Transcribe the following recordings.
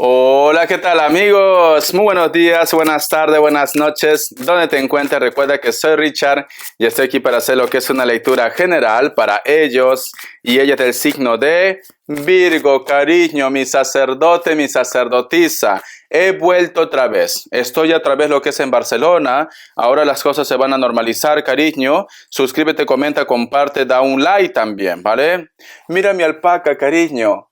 Hola, ¿qué tal amigos? Muy buenos días, buenas tardes, buenas noches. ¿Dónde te encuentras? Recuerda que soy Richard y estoy aquí para hacer lo que es una lectura general para ellos y ellas del signo de Virgo, cariño, mi sacerdote, mi sacerdotisa. He vuelto otra vez. Estoy otra vez lo que es en Barcelona. Ahora las cosas se van a normalizar, cariño. Suscríbete, comenta, comparte, da un like también, ¿vale? Mira mi alpaca, cariño.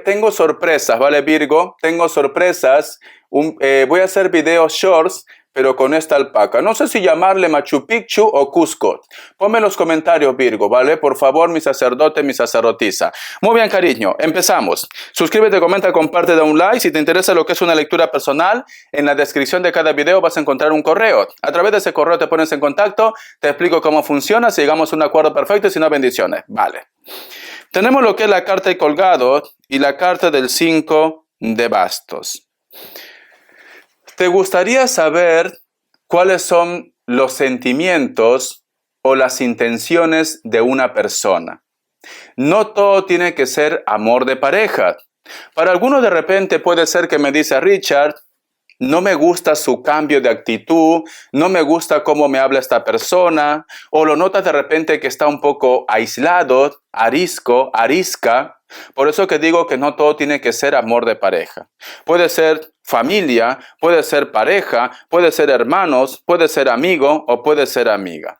Tengo sorpresas, ¿vale, Virgo? Tengo sorpresas. Voy a hacer videos shorts, pero con esta alpaca. No sé si llamarle Machu Picchu o Cusco. Ponme en los comentarios, Virgo, ¿vale? Por favor, mi sacerdote, mi sacerdotisa. Muy bien, cariño. Empezamos. Suscríbete, comenta, comparte, da un like. Si te interesa lo que es una lectura personal, en la descripción de cada video vas a encontrar un correo. A través de ese correo te pones en contacto, te explico cómo funciona, si llegamos a un acuerdo perfecto y si no, bendiciones. Vale. Tenemos lo que es la carta de colgado y la carta del 5 de bastos. ¿Te gustaría saber cuáles son los sentimientos o las intenciones de una persona? No todo tiene que ser amor de pareja. Para algunos de repente puede ser que me dice Richard, no me gusta su cambio de actitud, no me gusta cómo me habla esta persona, o lo notas de repente que está un poco aislado, arisca. Por eso que digo que no todo tiene que ser amor de pareja. Puede ser familia, puede ser pareja, puede ser hermanos, puede ser amigo o puede ser amiga.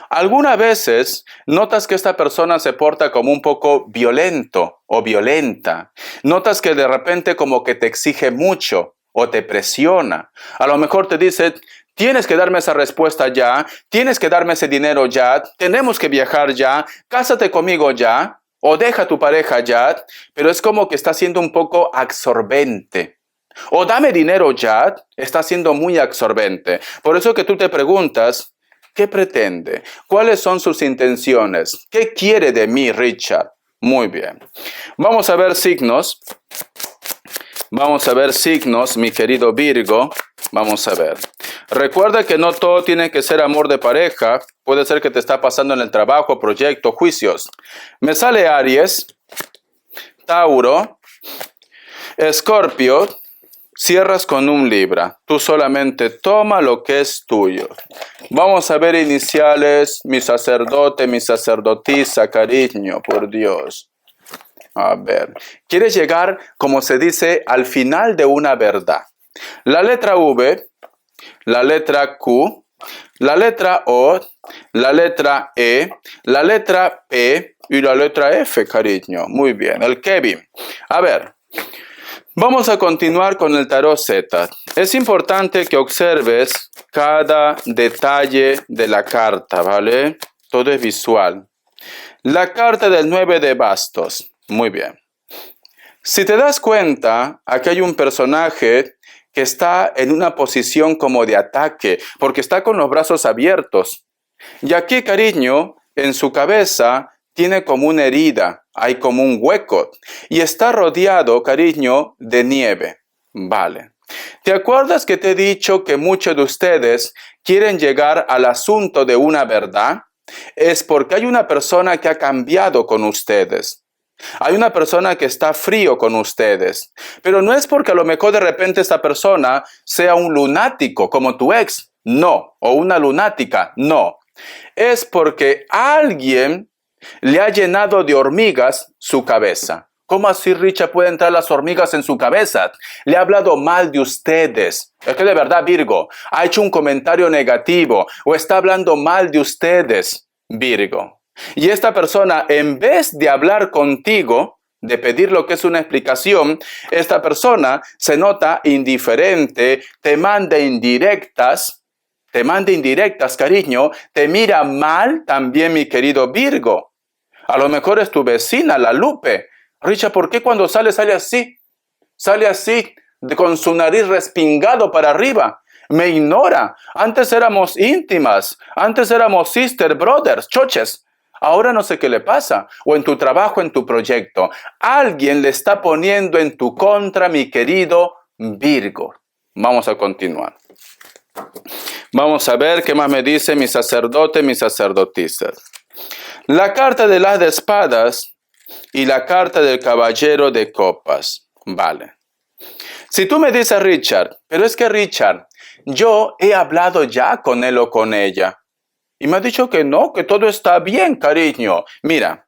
Algunas veces notas que esta persona se porta como un poco violento o violenta. Notas que de repente como que te exige mucho o te presiona. A lo mejor te dice, tienes que darme esa respuesta ya, tienes que darme ese dinero ya, tenemos que viajar ya, cásate conmigo ya, o deja a tu pareja ya, pero es como que está siendo un poco absorbente. O dame dinero ya, está siendo muy absorbente. Por eso que tú te preguntas, ¿qué pretende? ¿Cuáles son sus intenciones? ¿Qué quiere de mí, Richard? Muy bien. Vamos a ver signos. Vamos a ver signos, mi querido Virgo. Vamos a ver. Recuerda que no todo tiene que ser amor de pareja. Puede ser que te está pasando en el trabajo, proyecto, juicios. Me sale Aries, Tauro, Escorpio. Cierras con un Libra. Tú solamente toma lo que es tuyo. Vamos a ver iniciales. Mi sacerdote, mi sacerdotisa, cariño, por Dios. A ver, quieres llegar, como se dice, al final de una verdad. La letra V, la letra Q, la letra O, la letra E, la letra P y la letra F, cariño. Muy bien, el Kevin. A ver, vamos a continuar con el tarot Z. Es importante que observes cada detalle de la carta, ¿vale? Todo es visual. La carta del 9 de bastos. Muy bien. Si te das cuenta, aquí hay un personaje que está en una posición como de ataque, porque está con los brazos abiertos. Y aquí, cariño, en su cabeza tiene como una herida, hay como un hueco, y está rodeado, cariño, de nieve. Vale. ¿Te acuerdas que te he dicho que muchos de ustedes quieren llegar al asunto de una verdad? Es porque hay una persona que ha cambiado con ustedes. Hay una persona que está frío con ustedes, pero no es porque a lo mejor de repente esta persona sea un lunático como tu ex, no, o una lunática, no. Es porque alguien le ha llenado de hormigas su cabeza. ¿Cómo así, Richard, pueden entrar las hormigas en su cabeza? Le ha hablado mal de ustedes. Es que de verdad, Virgo, ha hecho un comentario negativo o está hablando mal de ustedes, Virgo. Y esta persona, en vez de hablar contigo, de pedir lo que es una explicación, esta persona se nota indiferente, te manda indirectas, cariño, te mira mal también, mi querido Virgo. A lo mejor es tu vecina, la Lupe. Richard, ¿por qué cuando sale así? Sale así, con su nariz respingado para arriba. Me ignora. Antes éramos íntimas, antes éramos sister, brothers, choches. Ahora no sé qué le pasa, o en tu trabajo, en tu proyecto. Alguien le está poniendo en tu contra, mi querido Virgo. Vamos a continuar. Vamos a ver qué más me dice mi sacerdote, mi sacerdotisa. La carta de las de espadas y la carta del caballero de copas. Vale. Si tú me dices, Richard, pero es que Richard, yo he hablado ya con él o con ella. Y me ha dicho que no, que todo está bien, cariño. Mira,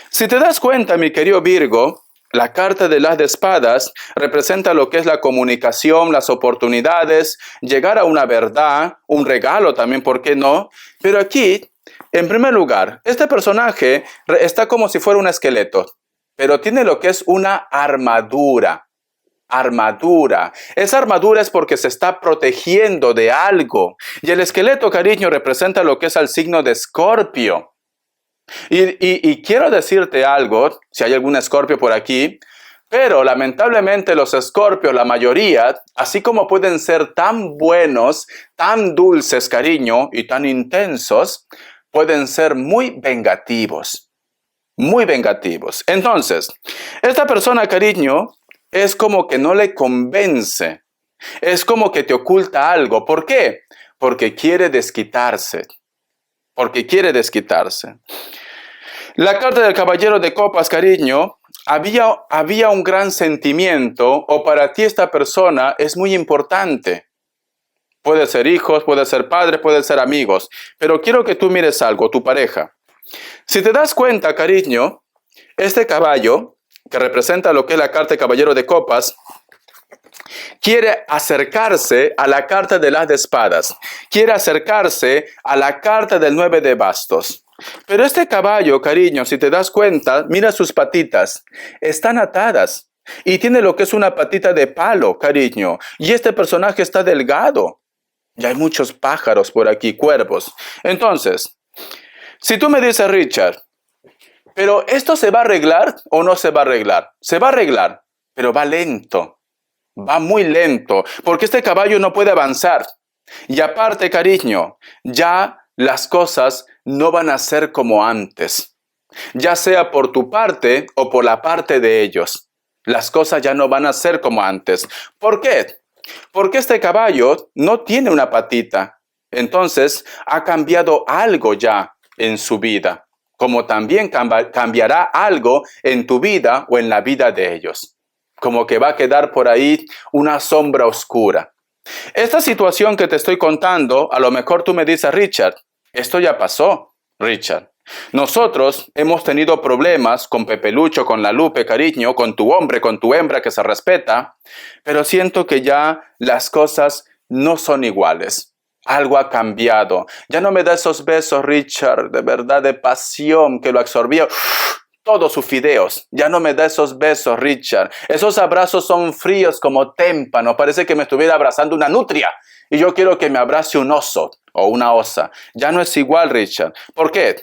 si te das cuenta, mi querido Virgo, la carta de las de espadas representa lo que es la comunicación, las oportunidades, llegar a una verdad, un regalo también, ¿por qué no? Pero aquí, en primer lugar, este personaje está como si fuera un esqueleto, pero tiene lo que es una armadura. Armadura. Esa armadura es porque se está protegiendo de algo. Y el esqueleto, cariño, representa lo que es el signo de Escorpio. Y quiero decirte algo, si hay algún Escorpio por aquí, pero lamentablemente los Escorpios, la mayoría, así como pueden ser tan buenos, tan dulces, cariño, y tan intensos, pueden ser muy vengativos. Muy vengativos. Entonces, esta persona, cariño, es como que no le convence. Es como que te oculta algo. ¿Por qué? Porque quiere desquitarse. Porque quiere desquitarse. La carta del caballero de copas, cariño, había un gran sentimiento, o para ti esta persona es muy importante. Puede ser hijos, puede ser padres, puede ser amigos. Pero quiero que tú mires algo, tu pareja. Si te das cuenta, cariño, este caballo, que representa lo que es la carta de caballero de copas, quiere acercarse a la carta de las de espadas. Quiere acercarse a la carta del 9 de bastos. Pero este caballo, cariño, si te das cuenta, mira sus patitas. Están atadas. Y tiene lo que es una patita de palo, cariño. Y este personaje está delgado. Y hay muchos pájaros por aquí, cuervos. Entonces, si tú me dices, Richard, pero ¿esto se va a arreglar o no se va a arreglar? Se va a arreglar, pero va lento. Va muy lento, porque este caballo no puede avanzar. Y aparte, cariño, ya las cosas no van a ser como antes. Ya sea por tu parte o por la parte de ellos. Las cosas ya no van a ser como antes. ¿Por qué? Porque este caballo no tiene una patita. Entonces, ha cambiado algo ya en su vida. Como también cambiará algo en tu vida o en la vida de ellos. Como que va a quedar por ahí una sombra oscura. Esta situación que te estoy contando, a lo mejor tú me dices, Richard, esto ya pasó, Richard. Nosotros hemos tenido problemas con Pepe Lucho, con la Lupe, cariño, con tu hombre, con tu hembra que se respeta, pero siento que ya las cosas no son iguales. Algo ha cambiado. Ya no me da esos besos, Richard, de verdad, de pasión que lo absorbía todos sus fideos. Ya no me da esos besos, Richard. Esos abrazos son fríos como témpano. Parece que me estuviera abrazando una nutria. Y yo quiero que me abrace un oso o una osa. Ya no es igual, Richard. ¿Por qué?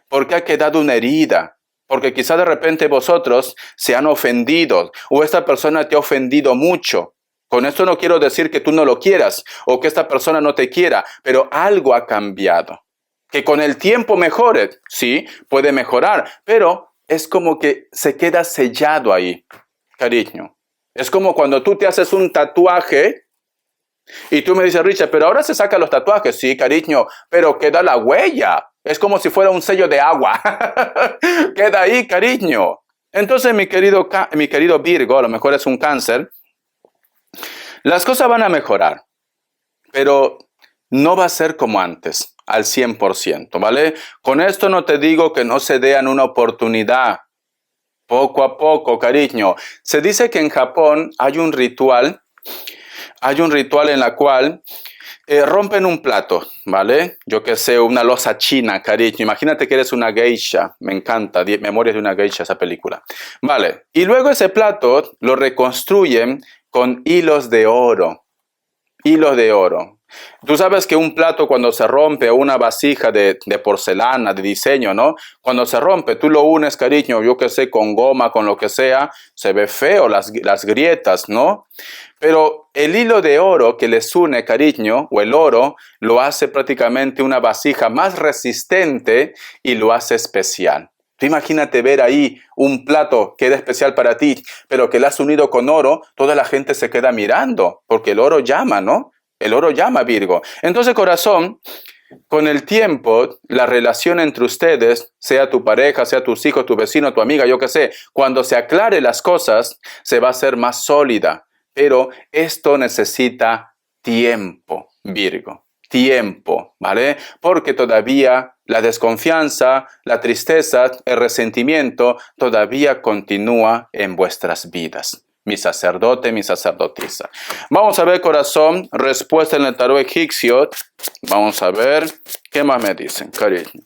Porque ha quedado una herida. Porque quizá de repente vosotros se han ofendido o esta persona te ha ofendido mucho. Con esto no quiero decir que tú no lo quieras o que esta persona no te quiera, pero algo ha cambiado. Que con el tiempo mejore, sí, puede mejorar, pero es como que se queda sellado ahí, cariño. Es como cuando tú te haces un tatuaje y tú me dices, Richard, pero ahora se sacan los tatuajes. Sí, cariño, pero queda la huella. Es como si fuera un sello de agua. Queda ahí, cariño. Entonces, mi querido Virgo, a lo mejor es un cáncer, las cosas van a mejorar, pero no va a ser como antes, al 100%, ¿vale? Con esto no te digo que no se den una oportunidad. Poco a poco, cariño. Se dice que en Japón hay un ritual en la cual rompen un plato, ¿vale? Yo que sé, una loza china, cariño. Imagínate que eres una geisha. Me encanta, Memorias de una geisha, esa película. Vale, y luego ese plato lo reconstruyen con hilos de oro. Hilos de oro. Tú sabes que un plato cuando se rompe, o una vasija de porcelana, de diseño, ¿no? Cuando se rompe, tú lo unes, cariño, yo que sé, con goma, con lo que sea, se ve feo las grietas, ¿no? Pero el hilo de oro que les une, cariño, o el oro, lo hace prácticamente una vasija más resistente y lo hace especial. Tú imagínate ver ahí un plato que era especial para ti, pero que le has unido con oro, toda la gente se queda mirando, porque el oro llama, ¿no? El oro llama, Virgo. Entonces, corazón, con el tiempo, la relación entre ustedes, sea tu pareja, sea tus hijos, tu vecino, tu amiga, yo qué sé, cuando se aclare las cosas, se va a hacer más sólida. pero esto necesita tiempo, Virgo. Tiempo, ¿vale? Porque todavía la desconfianza, la tristeza, el resentimiento todavía continúa en vuestras vidas. Mi sacerdote, mi sacerdotisa. Vamos a ver, corazón, respuesta en el tarot egipcio. Vamos a ver, ¿qué más me dicen, cariño?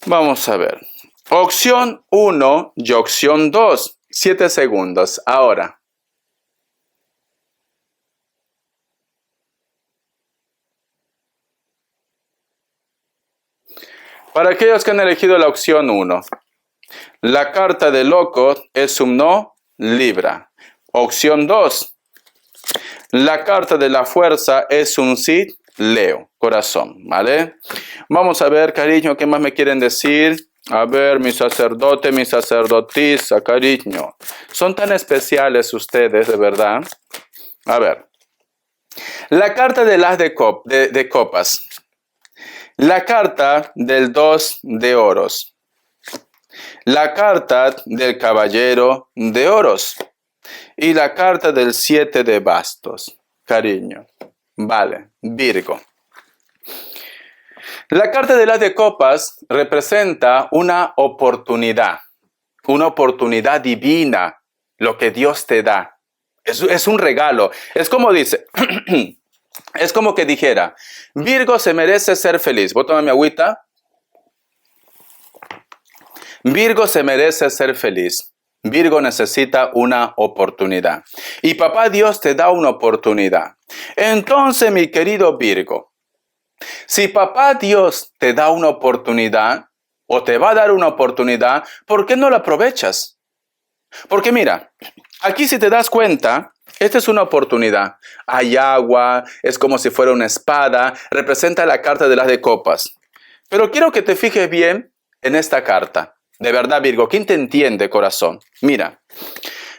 Vamos a ver. Opción 1 y opción 2. 7 segundos. Ahora. Para aquellos que han elegido la opción 1, la carta de loco es un no, Libra. Opción 2, la carta de la fuerza es un sí, Leo, corazón, ¿vale? Vamos a ver, cariño, ¿qué más me quieren decir? A ver, mi sacerdote, mi sacerdotisa, cariño. Son tan especiales ustedes, de verdad. A ver. La carta del as de copas. La carta del 2 de oros. La carta del caballero de oros. Y la carta del 7 de bastos. Cariño. Vale, Virgo. La carta del as de copas representa una oportunidad divina, lo que Dios te da. Es un regalo. Es como dice, es como que dijera, Virgo se merece ser feliz. ¿Voy a tomar mi agüita? Virgo se merece ser feliz. Virgo necesita una oportunidad. Y papá Dios te da una oportunidad. Entonces, mi querido Virgo, si papá Dios te da una oportunidad, o te va a dar una oportunidad, ¿por qué no la aprovechas? Porque mira, aquí si te das cuenta, esta es una oportunidad. Hay agua, es como si fuera una espada, representa la carta de las de copas. Pero quiero que te fijes bien en esta carta. De verdad, Virgo, ¿quién te entiende, corazón? Mira,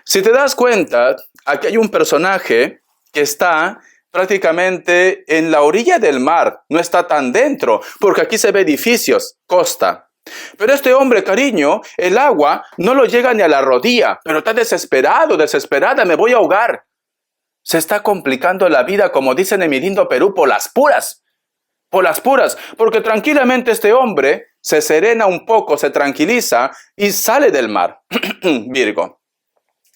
si te das cuenta, aquí hay un personaje que está prácticamente en la orilla del mar, no está tan dentro, porque aquí se ve edificios, costa. Pero este hombre, cariño, el agua no lo llega ni a la rodilla, pero está desesperado, desesperada, me voy a ahogar. Se está complicando la vida, como dicen en mi lindo Perú, por las puras, porque tranquilamente este hombre se serena un poco, se tranquiliza y sale del mar, Virgo.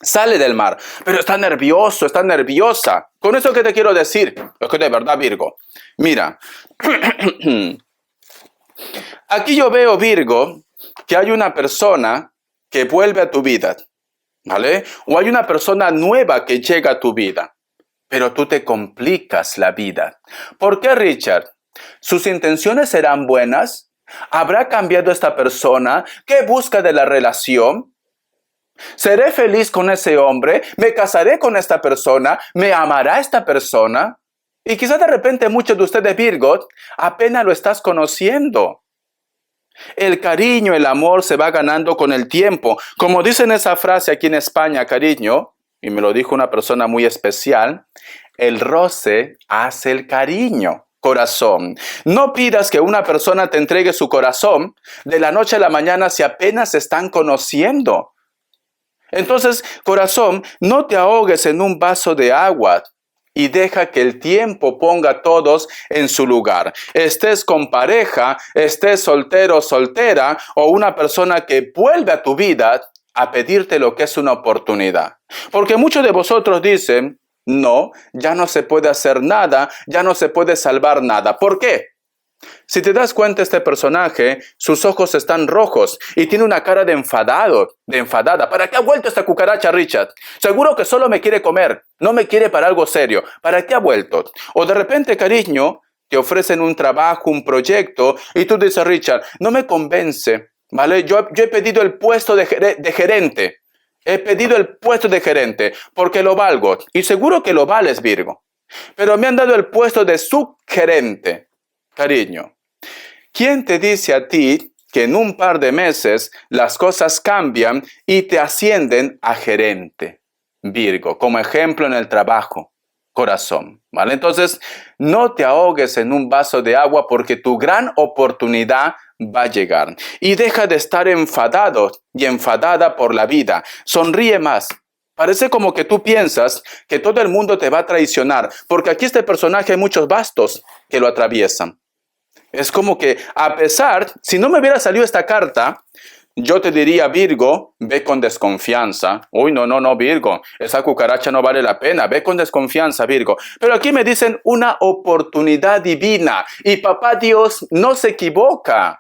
Sale del mar, pero está nervioso, está nerviosa. Con eso que te quiero decir, es que de verdad, Virgo, mira, aquí yo veo, Virgo, que hay una persona que vuelve a tu vida, ¿vale? O hay una persona nueva que llega a tu vida, pero tú te complicas la vida. ¿Por qué, Richard? ¿Sus intenciones serán buenas? ¿Habrá cambiado esta persona? ¿Qué busca de la relación? ¿Seré feliz con ese hombre? ¿Me casaré con esta persona? ¿Me amará esta persona? Y quizás de repente muchos de ustedes, Virgo, apenas lo estás conociendo. El cariño, el amor se va ganando con el tiempo. Como dicen esa frase aquí en España, cariño, y me lo dijo una persona muy especial, el roce hace el cariño. Corazón. No pidas que una persona te entregue su corazón de la noche a la mañana si apenas se están conociendo. Entonces, corazón, no te ahogues en un vaso de agua y deja que el tiempo ponga a todos en su lugar. Estés con pareja, estés soltero o soltera, o una persona que vuelve a tu vida a pedirte lo que es una oportunidad. Porque muchos de vosotros dicen, no, ya no se puede hacer nada, ya no se puede salvar nada. ¿Por qué? Si te das cuenta, este personaje, sus ojos están rojos y tiene una cara de enfadada. ¿Para qué ha vuelto esta cucaracha, Richard? Seguro que solo me quiere comer, no me quiere para algo serio. ¿Para qué ha vuelto? O de repente, cariño, te ofrecen un trabajo, un proyecto, y tú dices, Richard, no me convence, ¿vale? Yo he pedido el puesto de gerente. He pedido el puesto de gerente porque lo valgo. Y seguro que lo vales, Virgo. Pero me han dado el puesto de subgerente. Cariño, ¿quién te dice a ti que en un par de meses las cosas cambian y te ascienden a gerente? Virgo, como ejemplo en el trabajo, corazón, ¿vale? Entonces, no te ahogues en un vaso de agua porque tu gran oportunidad va a llegar. Y deja de estar enfadado y enfadada por la vida. Sonríe más. Parece como que tú piensas que todo el mundo te va a traicionar, porque aquí este personaje hay muchos bastos que lo atraviesan. Es como que a pesar, si no me hubiera salido esta carta, yo te diría, Virgo, ve con desconfianza. Uy, no, Virgo, esa cucaracha no vale la pena, ve con desconfianza, Virgo. Pero aquí me dicen una oportunidad divina y papá Dios no se equivoca.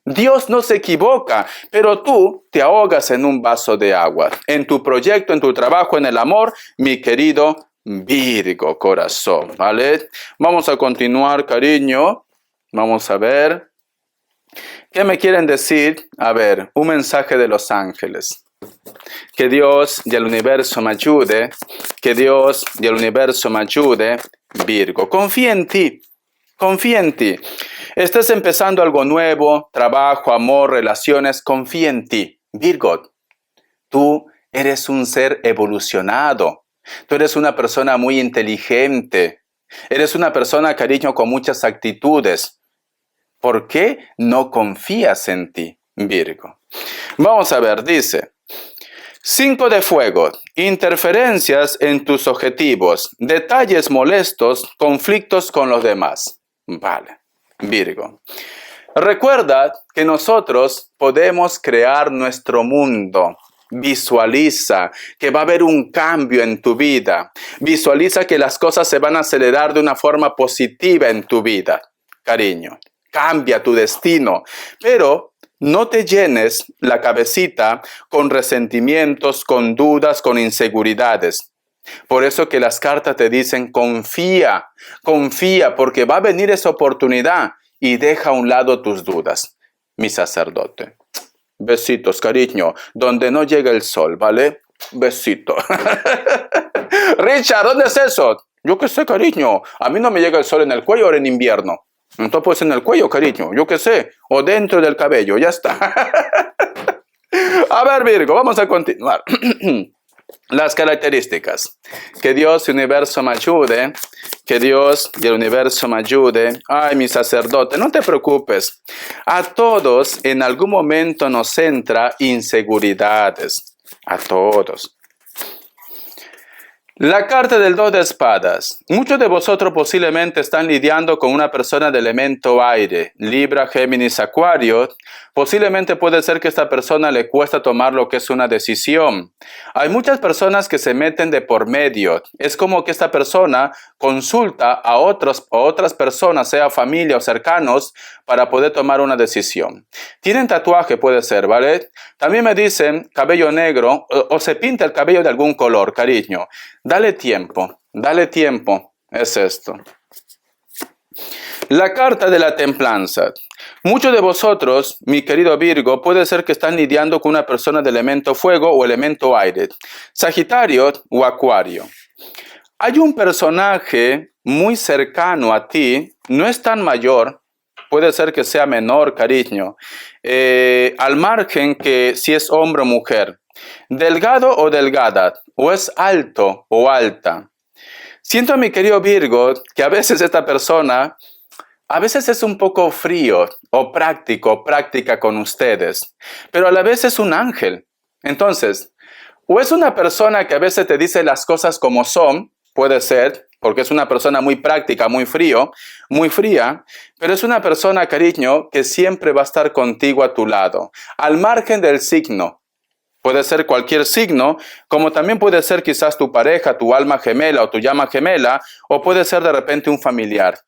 Dios no se equivoca, pero tú te ahogas en un vaso de agua. En tu proyecto, en tu trabajo, en el amor, mi querido Virgo, corazón, ¿vale? Vamos a continuar, cariño. Vamos a ver. ¿Qué me quieren decir? A ver, un mensaje de los ángeles. Que Dios y el universo me ayude. Que Dios y el universo me ayude. Virgo, confía en ti. Confía en ti. Estás empezando algo nuevo, trabajo, amor, relaciones. Confía en ti. Virgo, tú eres un ser evolucionado. Tú eres una persona muy inteligente. Eres una persona, cariño, con muchas actitudes. ¿Por qué no confías en ti, Virgo? Vamos a ver, dice, 5 de fuego, interferencias en tus objetivos, detalles molestos, conflictos con los demás. Vale, Virgo. Recuerda que nosotros podemos crear nuestro mundo. Visualiza que va a haber un cambio en tu vida. Visualiza que las cosas se van a acelerar de una forma positiva en tu vida, cariño. Cambia tu destino, pero no te llenes la cabecita con resentimientos, con dudas, con inseguridades. Por eso que las cartas te dicen confía, confía, porque va a venir esa oportunidad y deja a un lado tus dudas, mi sacerdote. Besitos, cariño, donde no llega el sol, ¿vale? Besito. Richard, ¿dónde es eso? Yo qué sé, cariño, a mí no me llega el sol en el cuello ahora en invierno. Entonces pues en el cuello, cariño, yo qué sé, o dentro del cabello, ya está. A ver, Virgo, vamos a continuar. Las características. Que Dios y el universo me ayude. Que Dios y el universo me ayude. Ay, mi sacerdote, no te preocupes. A todos en algún momento nos entra inseguridades. A todos. La carta del 2 de espadas. Muchos de vosotros posiblemente están lidiando con una persona de elemento aire, Libra, Géminis, Acuario. Posiblemente puede ser que a esta persona le cuesta tomar lo que es una decisión. Hay muchas personas que se meten de por medio. Es como que esta persona consulta a otras personas, sea familia o cercanos, para poder tomar una decisión. Tienen tatuaje, puede ser, ¿vale? También me dicen cabello negro o se pinta el cabello de algún color, cariño. Dale tiempo, es esto. La carta de la templanza. Muchos de vosotros, mi querido Virgo, puede ser que están lidiando con una persona de elemento fuego o elemento aire, Sagitario o Acuario. Hay un personaje muy cercano a ti, no es tan mayor, puede ser que sea menor, cariño, al margen que si es hombre o mujer, delgado o delgada, o es alto o alta. Siento, mi querido Virgo, que a veces esta persona, a veces es un poco frío o práctica con ustedes, pero a la vez es un ángel. Entonces, o es una persona que a veces te dice las cosas como son, puede ser, porque es una persona muy práctica, muy fría, pero es una persona, cariño, que siempre va a estar contigo a tu lado, al margen del signo. Puede ser cualquier signo, como también puede ser quizás tu pareja, tu alma gemela o tu llama gemela, o puede ser de repente un familiar.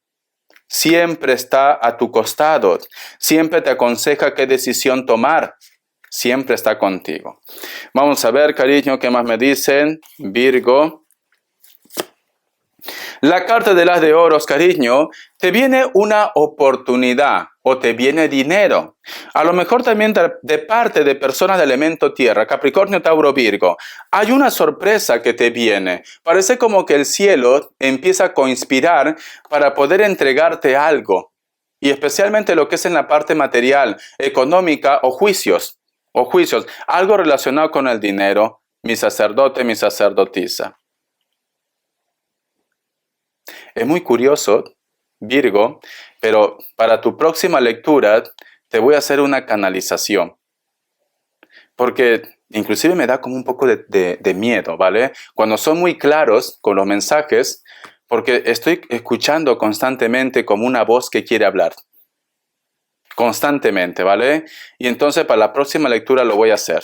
Siempre está a tu costado, siempre te aconseja qué decisión tomar, siempre está contigo. Vamos a ver, cariño, qué más me dicen. Virgo. La carta de las de oros, cariño, te viene una oportunidad o te viene dinero. A lo mejor también de parte de personas de elemento tierra, Capricornio, Tauro, Virgo. Hay una sorpresa que te viene. Parece como que el cielo empieza a conspirar para poder entregarte algo. Y especialmente lo que es en la parte material, económica o juicios. Algo relacionado con el dinero, mi sacerdote, mi sacerdotisa. Es muy curioso, Virgo, pero para tu próxima lectura te voy a hacer una canalización. Porque inclusive me da como un poco de miedo, ¿vale? Cuando son muy claros con los mensajes, porque estoy escuchando constantemente como una voz que quiere hablar. Constantemente, ¿vale? Y entonces para la próxima lectura lo voy a hacer.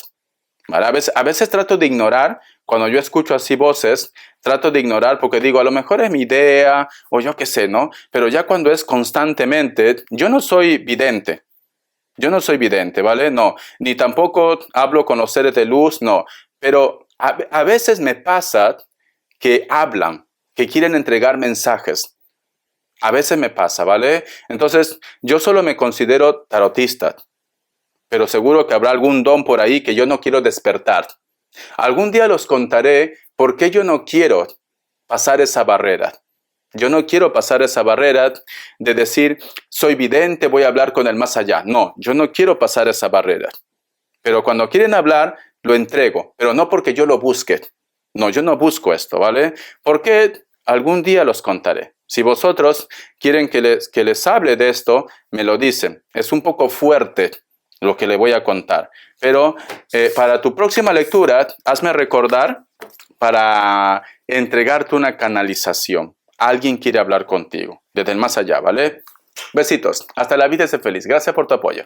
¿Vale? A veces trato de ignorar, cuando yo escucho así voces, trato de ignorar porque digo, a lo mejor es mi idea, o yo qué sé, ¿no? Pero ya cuando es constantemente, yo no soy vidente. Yo no soy vidente, ¿vale? No. Ni tampoco hablo con los seres de luz, no. Pero a veces me pasa que hablan, que quieren entregar mensajes. A veces me pasa, ¿vale? Entonces, yo solo me considero tarotista, pero seguro que habrá algún don por ahí que yo no quiero despertar. Algún día los contaré por qué yo no quiero pasar esa barrera. Yo no quiero pasar esa barrera de decir, soy vidente, voy a hablar con el más allá. No, yo no quiero pasar esa barrera. Pero cuando quieren hablar, lo entrego, pero no porque yo lo busque. No, yo no busco esto, ¿vale? Porque algún día los contaré. Si vosotros quieren que les hable de esto, me lo dicen. Es un poco fuerte lo que le voy a contar. Pero para tu próxima lectura, hazme recordar para entregarte una canalización. Alguien quiere hablar contigo, desde el más allá, ¿vale? Besitos. Hasta la vida, sé feliz. Gracias por tu apoyo.